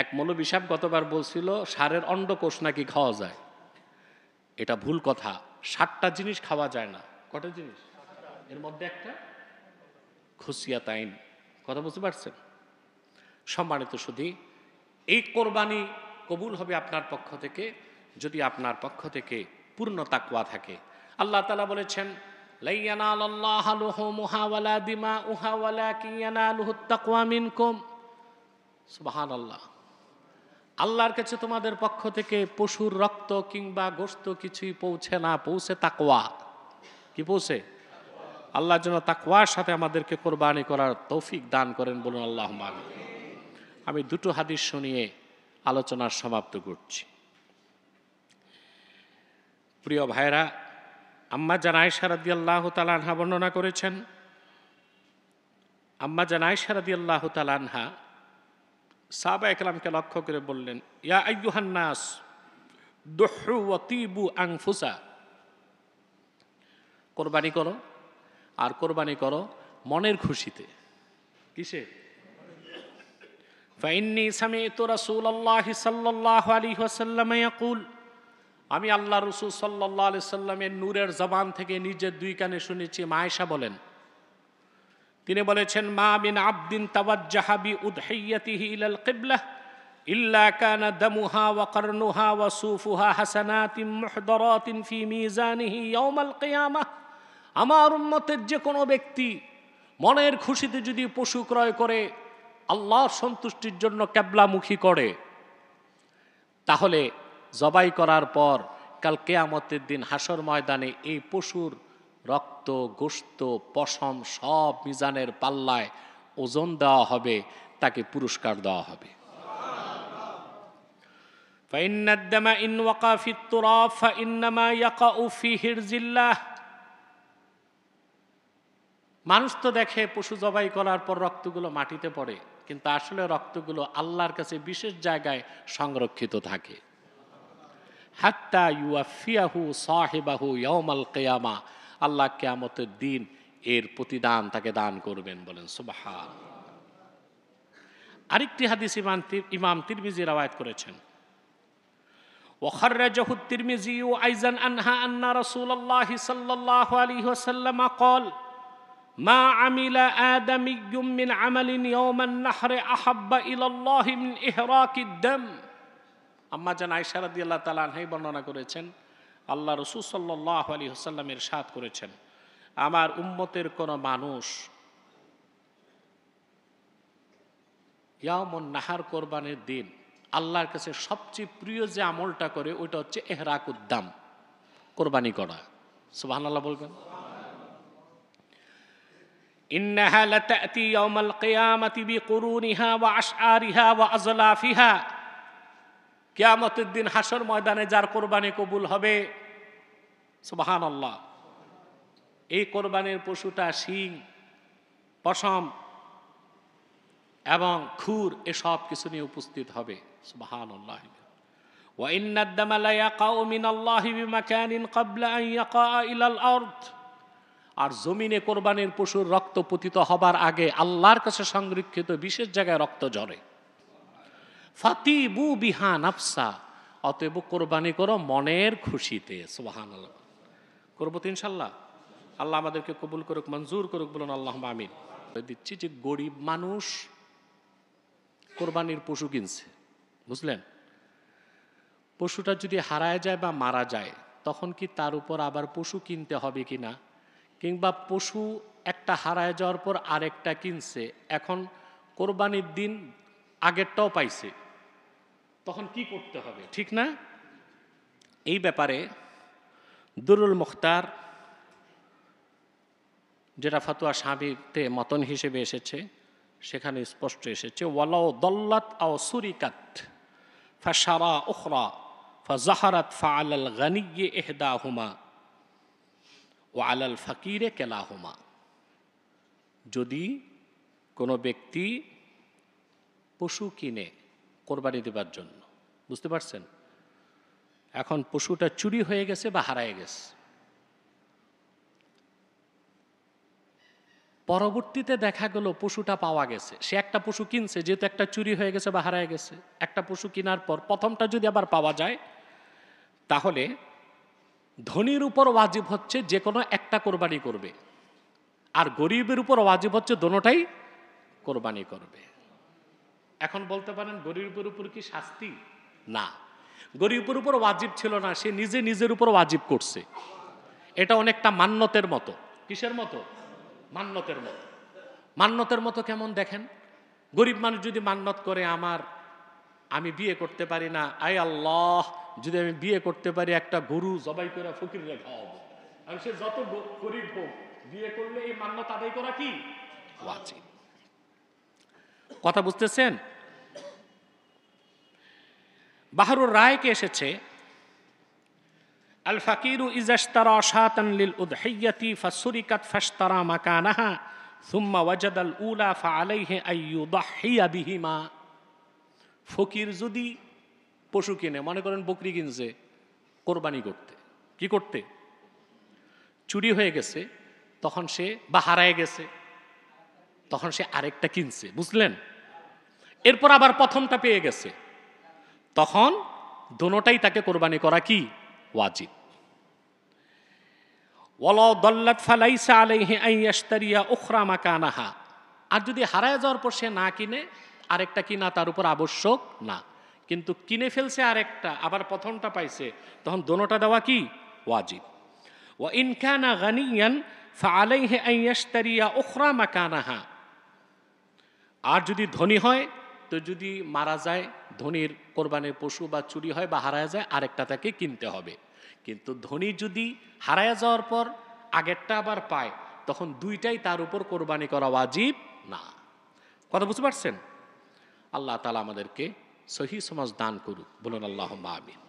এক মৌলবী সাহেব গতবার বলছিল ষাঁড়ের অন্ডকোষ নাকি খাওয়া যায়। এটা ভুল কথা। 7টা জিনিস খাওয়া যায় না। কটা জিনিস? এর মধ্যে একটা খুসিয়াত আইন। কথা বুঝতে পারছেন? সম্মানিত শুধু এই কোরবানি কবুল হবে আপনার পক্ষ থেকে যদি আপনার পক্ষ থেকে পূর্ণ তাকওয়া থাকে। আল্লাহ তাআলা বলেছেন, লা ইয়ানালাল্লাহু লুহুমুহা ওয়ালা দিমাউহা ওয়ালাকিন ইয়ানালুহুত তাকওয়া মিনকুম। সুবহানাল্লাহ। আল্লাহর কাছে তোমাদের পক্ষ থেকে পশুর রক্ত কিংবা গোশত কিছুই পৌঁছে না, পৌঁছে তাকওয়া। কি পৌঁছে? আল্লাহর জন্য তাকওয়ার সাথে আমাদেরকে কোরবানি করার তৌফিক দান করেন, বলুন আল্লাহুম্মা আমিন। আমি দুটো হাদিস শুনিয়ে আলোচনার সমাপ্ত করছি। প্রিয় ভাইরা, আম্মা জান আয়েশা রাদিয়াল্লাহু তাআলা আনহা বর্ণনা করেছেন, আম্মা জান আয়েশা রাদিয়াল্লাহু তাআলা আনহা সাহাবায়ে কেরামকে লক্ষ্য করে বললেন, ইয়া আইয়ুহান নাস দুহু ওয়া তিবু আনফুসা। কোরবানি করো, আর কোরবানি করো মনের খুশিতে। কিসে? ফাইন্নী সামি'তু রাসূলুল্লাহি সাল্লাল্লাহু আলাইহি ওয়াসাল্লাম ইয়াকুল, আমি আল্লাহ রাসূল সাল্লাল্লাহু আলাইহি ওয়াসাল্লামের নূরের জবান থেকে নিজের দুই কানে শুনেছি। মা আয়েশা বলেন, তিনি বলেছেন, মা মিন আবদিন তাওয়াজ্জাহা বি উদহিয়াতিহি ইলাল কিবলাহ ইল্লা কানা দামুহা ওয়া কারনুহা ওয়া সুফুহা হাসানাতিন মুহদারাতিন ফি মিজানিহি ইয়াউমাল কিয়ামাহ। আমার উম্মতের যে কোনো ব্যক্তি মনের খুশিতে যদি পশু ক্রয় করে আল্লাহর সন্তুষ্টির জন্য কিবলামুখী করে, তাহলে জবাই করার পর কাল কিয়ামতের দিন হাসর ময়দানে এই পশুর রক্ত, গোশত, পশম সব মিজানের পাল্লায় ওজন দেওয়া হবে, তাকে পুরস্কার দেওয়া হবে। ফাইন্নাদ দামা ইন ওয়াকা ফিত তুরাব ফাইন্নামা ইয়াকাউ ফি হিরজিল্লাহ। মানুষ তো দেখে পশু জবাই করার পর রক্তগুলো মাটিতে পড়ে, কিন্তু আসলে রক্তগুলো আল্লাহর কাছে বিশেষ জায়গায় সংরক্ষিত থাকে। হাত্তা ইউয়াফিয়াহু সাহিবাহু ইয়াউমাল কিয়ামা। আল্লাহ কিয়ামতের দিন এর প্রতিদান তাকে দান করবেন, বলেন সুবহান। আরেকটি হাদিস ইমাম তিরমিজি রওয়ায়াত করেছেন, ওয়া খাররাজাহু তিরমিজি আইজান আনহা আন্না রাসূলুল্লাহি সাল্লাল্লাহু আলাইহি ওয়াসাল্লাম ক্বাল, মা আমিলা আদামিয়্যুম মিন আমালিন ইয়াওমান নাহরি আহাব্বা ইলাল্লাহি মিন ইহরাকিদ দাম। আম্মা জান আয়েশা রাদিয়াল্লাহু তাআলা আনহা বর্ণনা করেছেন, আল্লাহ রাসূল সাল্লাল্লাহু আলাইহি ওয়াসাল্লাম ইরশাদ করেছেন, আমার উম্মতের কোন মানুষ ইয়াউমুন নাহার কোরবানির দিন আল্লাহর কাছে সবচেয়ে প্রিয় যে আমলটা করে ওইটা হচ্ছে ইহরাকুদ দাম, কোরবানি করা। সুবহানাল্লাহ বলবেন। ইন্নাহা লাতাতি ইয়াউমাল কিয়ামাতি বিকুরুনিহা ওয়া আশআরিহা ওয়া আজলাফিহা। কিয়ামতের দিন হাসর ময়দানে যার কোরবানি কবুল হবে, সুবহানাল্লাহ, এই কোরবানির পশুটা শিং, পশম এবং খুর এসব কিছু নিয়ে উপস্থিত হবে। সুবহানাল্লাহ। ওয়া ইন্নাদ দামা লা ইয়াকাউ মিনাল্লাহি বিমাকানিন ক্বাবলা আন ইয়াকা ইলাল আরদ। আর জমিনে কোরবানির পশুর রক্ত পতিত হবার আগে আল্লাহর কাছে সংরক্ষিত বিশেষ জায়গায় রক্ত ঝরে। ফাতিবু বিহা নাফসা। অতএব কোরবানি করো মনের খুশিতে। সুবহানাল্লাহ। করব তো ইনশাআল্লাহ। আল্লাহ আমাদেরকে কবুল করুক, মঞ্জুর করুক, বলুন আল্লাহুম্মা আমিন। দিচ্ছি যে গরিব মানুষ কোরবানির পশু কিনছে, বুঝলেন? পশুটা যদি হারায় যায় বা মারা যায়, তখন কি তার উপর আবার পশু কিনতে হবে কিনা? কিংবা পশু একটা হারায় যাওয়ার পর আরেকটা কিনছে, এখন কোরবানির দিন আগেরটাও পাইছে, তখন কি করতে হবে, ঠিক না? এই ব্যাপারে দুরুল মুখতার, যেটা ফাতুয়া শাফিতে মতন হিসেবে এসেছে, সেখানে স্পষ্ট এসেছে, ওয়ালাউ দল্লাত আও সুরিকাত ফাশারা উখরা ফাজাহারাত ফাআলাল গানিয়্যি ইহদাহুমা ওয়া আলাল ফাকিরে কেলাহুমা। যদি কোনো ব্যক্তি পশু কিনে কোরবানি দেবার জন্য, বুঝতে পারছেন, এখন পশুটা চুরি হয়ে গেছে বা হারায় গেছে, পরবর্তীতে দেখা গেল পশুটা পাওয়া গেছে, সে একটা পশু কিনছে, যেহেতু একটা চুরি হয়ে গেছে বা হারায় গেছে, একটা পশু কেনার পর প্রথমটা যদি আবার পাওয়া যায়, তাহলে ধনীর উপর ওয়াজিব হচ্ছে যে কোনো একটা কোরবানি করবে, আর গরিবের উপর ওয়াজিব হচ্ছে দোনোটাই কোরবানি করবে। এখন বলতে পারেন গরিবের উপর কি শাস্তি? না, গরিবের উপর ওয়াজিব ছিল না, সে নিজে নিজের উপর ওয়াজিব করছে। এটা অনেকটা মান্যতের মতো। কিসের মতো? মান্যতের মতো। মান্যতের মতো কেমন দেখেন, গরিব মানুষ যদি মান্যত করে, আমি বিয়ে করতে পারি না, আয় আল্লাহ যদি আমি বিয়ে করতে পারি একটা গরু জবাই করে ফকিরে খাওয়াবো, আর সে যত গরিব হোক বিয়ে করলে এই মান্যত আদায় করা কি ওয়াজিব। কথা বুঝতেছেন? বাহরুর রায়কে এসেছে, আল ফাকিরু ইজাশতারা শাতান লিল উদহিয়াতি ফাসুরিকাত ফাশতারা মাকানাহা সুম্মা ওয়াজাদাল উলা ফাআলাইহি আইয়ুদহিয়া বিহিমা। ফকির যদি পশু কিনে, মনে করেন বকরি কিনছে কোরবানি করতে, কি করতে? চুরি হয়ে গেছে তখন সে, বা হারায় গেছে তখন সে আরেকটা কিনছে, বুঝলেন? এরপর আবার প্রথমটা পেয়ে গেছে, তখন দোনোটাই তাকে কোরবানি করা কি ওয়াজিব। ওয়ালাউ দাল্লাত ফালাইসা আলাইহি আন ইয়াশতারিয়া উখরা মাকানাহা। আর যদি হারায় যাওয়ার পর সে না কিনে, আরেকটা কিনা তার উপর আবশ্যক না, কিন্তু কিনে ফেলছে আরেকটা, আবার প্রথমটা পাইছে, তখন দোনোটা দেওয়া কি ওয়াজিব। ওয়া ইন কানা গানিয়ান ফাআলাইহি আন ইয়াশতারিয়া উখরা মাকানাহা। আর যদি ধনী হয়, তো যদি মারা যায় ধনীর কোরবানির পশু বা চুরি হয় বা হারায় যায়, আরেকটা তাকে কিনতে হবে। কিন্তু ধনী যদি হারায় যাওয়ার পর আগেরটা আবার পায়, তখন দুইটাই তার উপর কোরবানি করা ওয়াজিব না। কথা বুঝতে পারছেন? আল্লাহ তাআলা আমাদেরকে সহিহ সমাজ দান করুক, বলুন আল্লাহুম্মা আমিন।